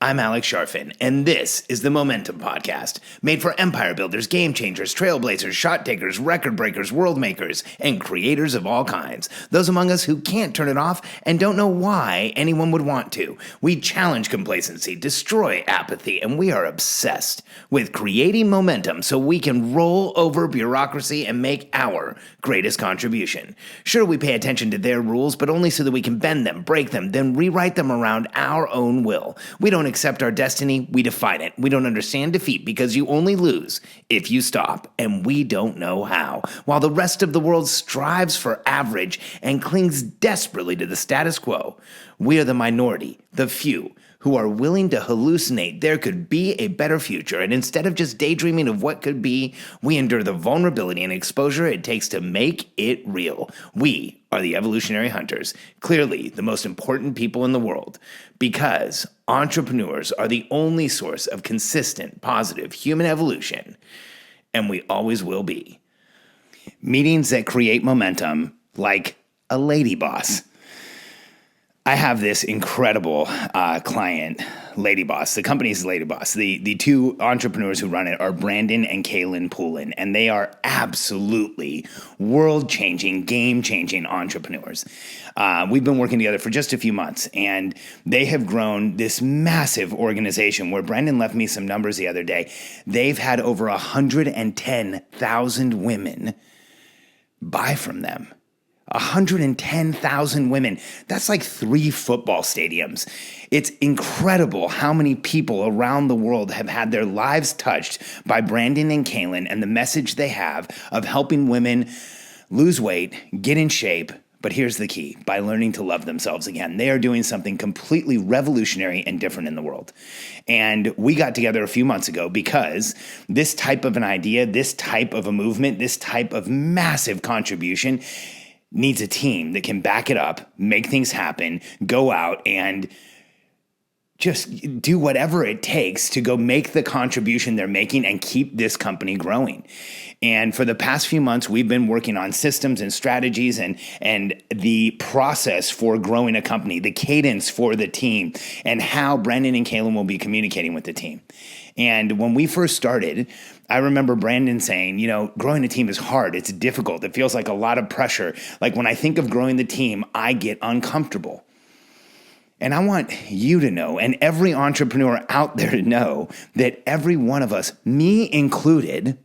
I'm Alex Sharfin, and this is the Momentum Podcast, made for empire builders, game changers, trailblazers, shot takers, record breakers, world makers, and creators of all kinds. Those among us who can't turn it off and don't know why anyone would want to. We challenge complacency, destroy apathy, and we are obsessed with creating momentum so we can roll over bureaucracy and make our greatest contribution. Sure, we pay attention to their rules, but only so that we can bend them, break them, then rewrite them around our own will. We don't accept our destiny, we define it. We don't understand defeat because you only lose if you stop, and we don't know how. While the rest of the world strives for average and clings desperately to the status quo, we are the minority, the few, who are willing to hallucinate there could be a better future, and instead of just daydreaming of what could be, we endure the vulnerability and exposure it takes to make it real. We are the evolutionary hunters, clearly the most important people in the world, because entrepreneurs are the only source of consistent, positive human evolution, and we always will be. Meetings that create momentum, like a LadyBoss. I have this incredible client, LadyBoss. The company is LadyBoss. The two entrepreneurs who run it are Brandon and Kaelin Poulin, and they are absolutely world-changing, game-changing entrepreneurs. We've been working together for just a few months, and they have grown this massive organization where Brandon left me some numbers the other day. They've had over 110,000 women buy from them. 110,000 women. That's like 3 football stadiums. It's incredible how many people around the world have had their lives touched by Brandon and Kaelin and the message they have of helping women lose weight, get in shape. But here's the key: by learning to love themselves again. They are doing something completely revolutionary and different in the world. And we got together a few months ago because this type of an idea, this type of a movement, this type of massive contribution needs a team that can back it up, make things happen, go out and just do whatever it takes to go make the contribution they're making and keep this company growing. And for the past few months, we've been working on systems and strategies and the process for growing a company, the cadence for the team, and how Brandon and Kaelin will be communicating with the team. And when we first started, I remember Brandon saying, growing a team is hard. It's difficult. It feels like a lot of pressure. Like when I think of growing the team, I get uncomfortable. And I want you to know, and every entrepreneur out there to know, that every one of us, me included,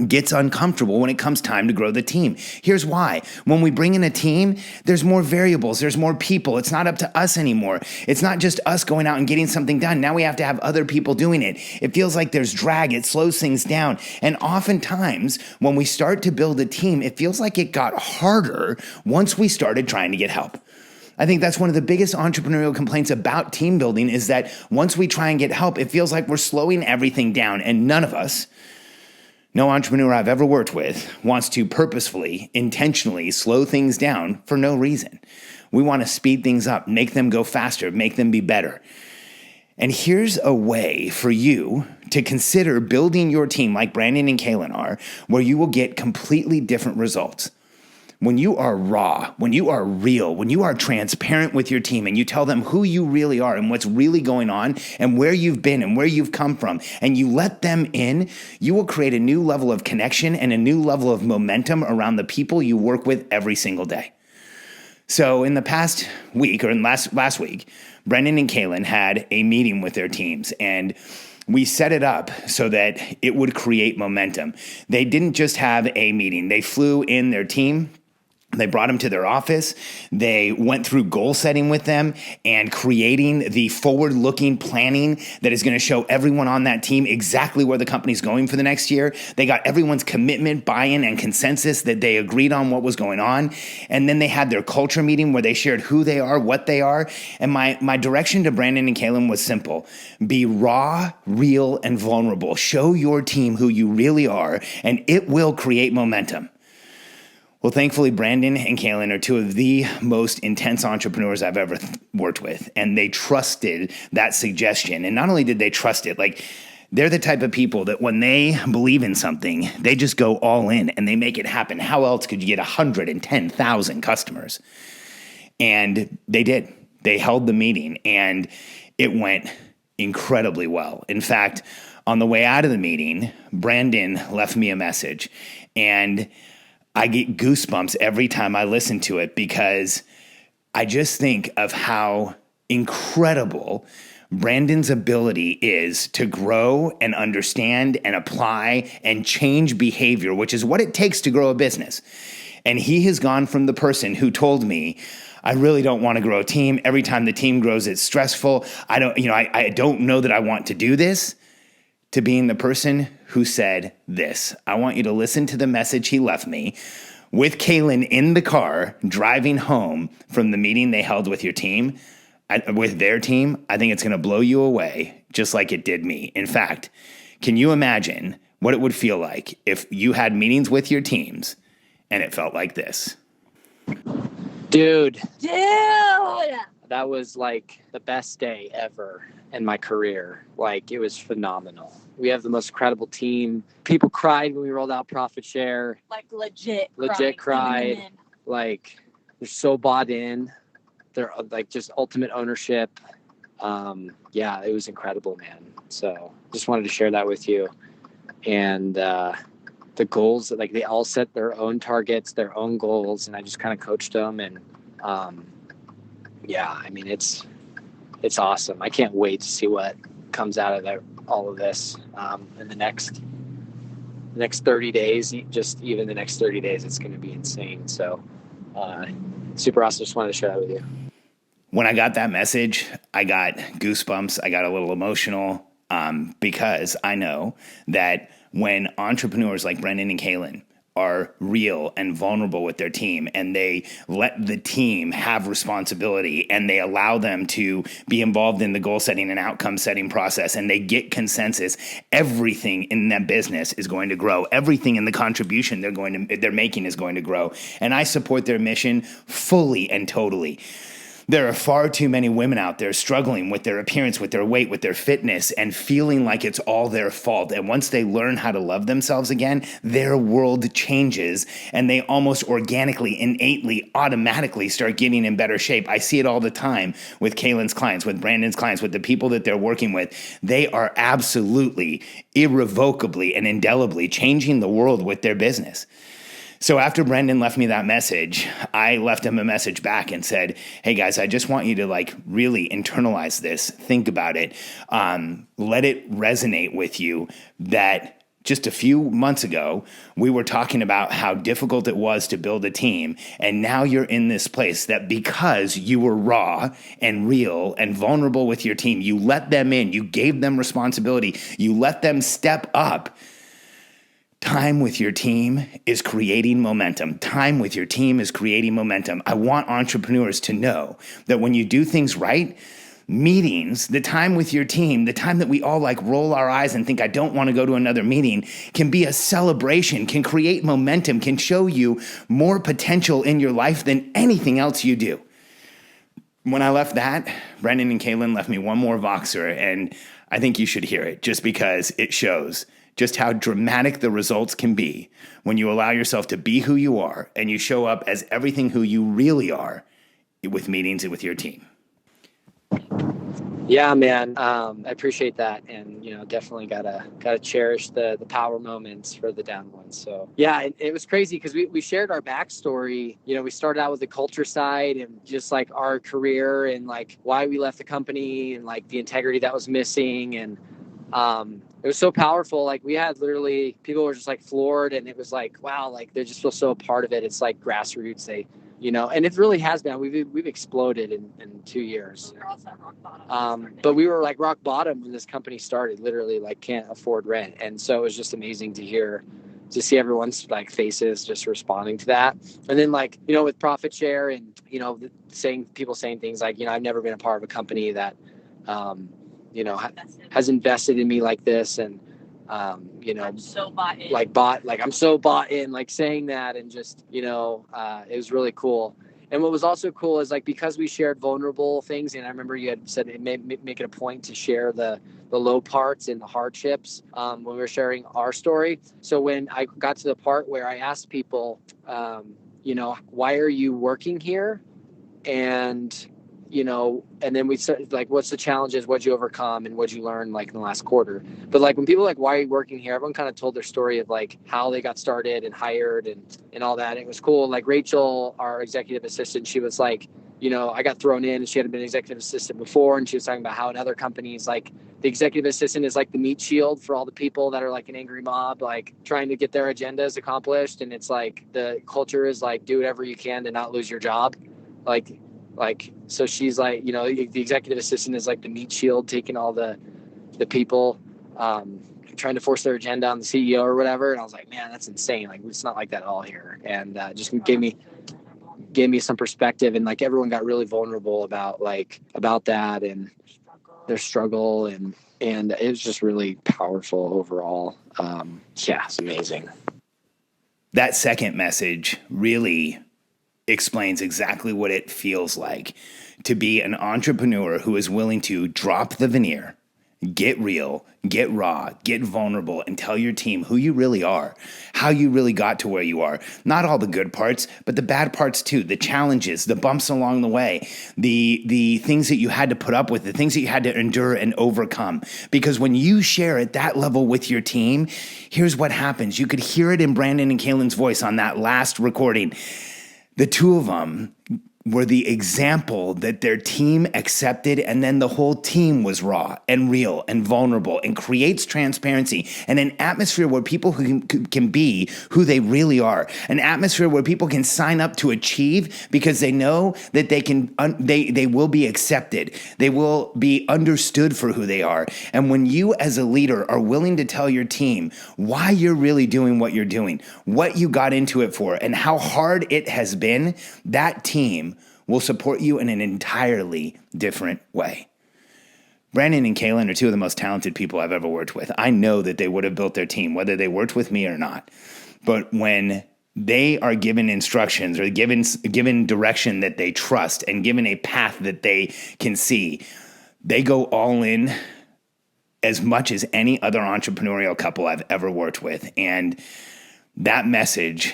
gets uncomfortable when it comes time to grow the team. Here's why. When we bring in a team, there's more variables, there's more people. It's not up to us anymore. It's not just us going out and getting something done. Now we have to have other people doing it. It feels like there's drag. It slows things down. And oftentimes, when we start to build a team, it feels like it got harder once we started trying to get help. I think that's one of the biggest entrepreneurial complaints about team building is that once we try and get help, it feels like we're slowing everything down, and none of us, no entrepreneur I've ever worked with, wants to purposefully, intentionally slow things down for no reason. We want to speed things up, make them go faster, make them be better. And here's a way for you to consider building your team like Brandon and Kaelin are, where you will get completely different results. When you are raw, when you are real, when you are transparent with your team and you tell them who you really are and what's really going on and where you've been and where you've come from, and you let them in, you will create a new level of connection and a new level of momentum around the people you work with every single day. So in the past week, or in last week, Brandon and Kaelin had a meeting with their teams, and we set it up so that it would create momentum. They didn't just have a meeting. They flew in their team. They brought them to their office. They went through goal setting with them and creating the forward-looking planning that is going to show everyone on that team exactly where the company's going for the next year. They got everyone's commitment, buy-in, and consensus that they agreed on what was going on. And then they had their culture meeting where they shared who they are, what they are. And my direction to Brandon and Kaelin was simple. Be raw, real, and vulnerable. Show your team who you really are, and it will create momentum. Well, thankfully, Brandon and Kaelin are two of the most intense entrepreneurs I've ever worked with, and they trusted that suggestion. And not only did they trust it, they're the type of people that when they believe in something, they just go all in and they make it happen. How else could you get 110,000 customers? And they did. They held the meeting, and it went incredibly well. In fact, on the way out of the meeting, Brandon left me a message, and I get goosebumps every time I listen to it because I just think of how incredible Brandon's ability is to grow and understand and apply and change behavior, which is what it takes to grow a business. And he has gone from the person who told me, I really don't want to grow a team. Every time the team grows, it's stressful. I don't know that I want to do this, to being the person who said this. I want you to listen to the message he left me with Kaelin in the car driving home from the meeting they held with your team, with their team. I think it's going to blow you away, just like it did me. In fact, can you imagine what it would feel like if you had meetings with your teams and it felt like this? Dude, that was like the best day ever in my career. Like, it was phenomenal. We have the most incredible team. People cried when we rolled out profit share. Like legit cried. Like, they're so bought in. They're like just ultimate ownership. Yeah, it was incredible, man. So just wanted to share that with you. And the goals, like, they all set their own targets, their own goals, and I just kind of coached them. And yeah, I mean, it's awesome. I can't wait to see what comes out of all of this in the next 30 days. Just even the next 30 days, it's going to be insane. So super awesome. Just wanted to share that with you. When I got that message, I got goosebumps. I got a little emotional because I know that when entrepreneurs like Brandon and Kaelin are real and vulnerable with their team, and they let the team have responsibility, and they allow them to be involved in the goal setting and outcome setting process, and they get consensus, everything in that business is going to grow. Everything in the contribution they're making is going to grow. And I support their mission fully and totally. There are far too many women out there struggling with their appearance, with their weight, with their fitness, and feeling like it's all their fault. And once they learn how to love themselves again, their world changes, and they almost organically, innately, automatically start getting in better shape. I see it all the time with Kaelin's clients, with Brandon's clients, with the people that they're working with. They are absolutely, irrevocably, and indelibly changing the world with their business. So after Brandon left me that message, I left him a message back and said, hey guys, I just want you to really internalize this, think about it, let it resonate with you that just a few months ago, we were talking about how difficult it was to build a team. And now you're in this place that because you were raw and real and vulnerable with your team, you let them in, you gave them responsibility, you let them step up. Time with your team is creating momentum. Time with your team is creating momentum. I want entrepreneurs to know that when you do things right, meetings, the time with your team, the time that we all roll our eyes and think, I don't want to go to another meeting, can be a celebration, can create momentum, can show you more potential in your life than anything else you do. When I left that, Brandon and Kaelin left me one more Voxer, and I think you should hear it just because it shows just how dramatic the results can be when you allow yourself to be who you are and you show up as everything who you really are with meetings and with your team. Yeah, man. I appreciate that. And, definitely gotta cherish the power moments for the down ones. So yeah, it was crazy because we shared our backstory. We started out with the culture side and just our career and why we left the company and the integrity that was missing. And, it was so powerful. We had literally, people were just floored, and it was wow, they just feel so a part of it. It's grassroots. And it really has been. We've exploded in 2 years. We were also at rock bottom. But we were rock bottom when this company started, literally can't afford rent. And so it was just amazing to see everyone's faces just responding to that. And then with profit share and, people saying things I've never been a part of a company that, has invested in me like this. And, I'm so bought in. I'm so bought in, saying that, and just, it was really cool. And what was also cool is because we shared vulnerable things, and I remember you had said make it a point to share the low parts and the hardships when we were sharing our story. So when I got to the part where I asked people, why are you working here? And and then we started like, what's the challenges? What'd you overcome? And what'd you learn like in the last quarter? But like when people like, why are you working here? Everyone kind of told their story of like how they got started and hired and all that. And it was cool. Like Rachel, our executive assistant, she was like, I got thrown in and she hadn't been an executive assistant before. And she was talking about how in other companies, like the executive assistant is like the meat shield for all the people that are like an angry mob, like trying to get their agendas accomplished. And it's like the culture is like, do whatever you can to not lose your job. So she's like, the executive assistant is like the meat shield, taking all the people, trying to force their agenda on the CEO or whatever. And I was like, man, that's insane. Like, it's not like that at all here. And just gave me some perspective, and like everyone got really vulnerable about that and their struggle. And it was just really powerful overall. It's amazing. That second message really explains exactly what it feels like to be an entrepreneur who is willing to drop the veneer, get real, get raw, get vulnerable, and tell your team who you really are, how you really got to where you are. Not all the good parts, but the bad parts too, the challenges, the bumps along the way, the things that you had to put up with, the things that you had to endure and overcome. Because when you share at that level with your team, here's what happens. You could hear it in Brandon and Kaelin's voice on that last recording. The two of them were the example that their team accepted, and then the whole team was raw and real and vulnerable and creates transparency and an atmosphere where people who can be who they really are, an atmosphere where people can sign up to achieve because they know that they will be accepted. They will be understood for who they are. And when you as a leader are willing to tell your team why you're really doing what you're doing, what you got into it for, and how hard it has been, that team will support you in an entirely different way. Brandon and Kaelin are two of the most talented people I've ever worked with. I know that they would have built their team, whether they worked with me or not. But when they are given instructions or given direction that they trust and given a path that they can see, they go all in as much as any other entrepreneurial couple I've ever worked with. And that message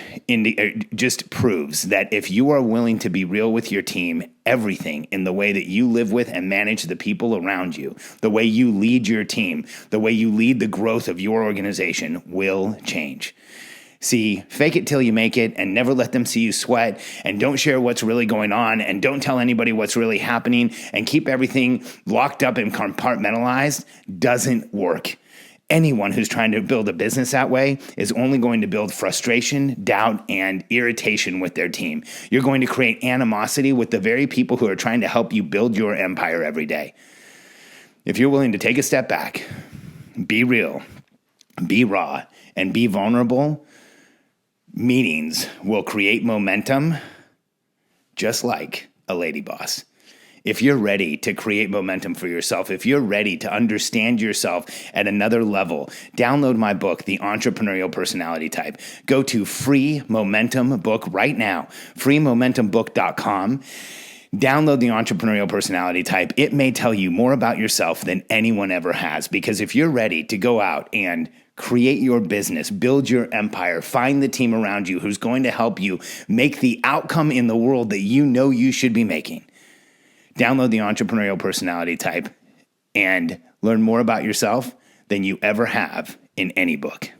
just proves that if you are willing to be real with your team, everything in the way that you live with and manage the people around you, the way you lead your team, the way you lead the growth of your organization will change. See, fake it till you make it, and never let them see you sweat, and don't share what's really going on, and don't tell anybody what's really happening, and keep everything locked up and compartmentalized doesn't work. Anyone who's trying to build a business that way is only going to build frustration, doubt, and irritation with their team. You're going to create animosity with the very people who are trying to help you build your empire every day. If you're willing to take a step back, be real, be raw, and be vulnerable, meetings will create momentum just like a LadyBoss. If you're ready to create momentum for yourself, if you're ready to understand yourself at another level, download my book, The Entrepreneurial Personality Type. Go to Free Momentum Book right now, freemomentumbook.com. Download The Entrepreneurial Personality Type. It may tell you more about yourself than anyone ever has, because if you're ready to go out and create your business, build your empire, find the team around you who's going to help you make the outcome in the world that you know you should be making, download The Entrepreneurial Personality Type and learn more about yourself than you ever have in any book.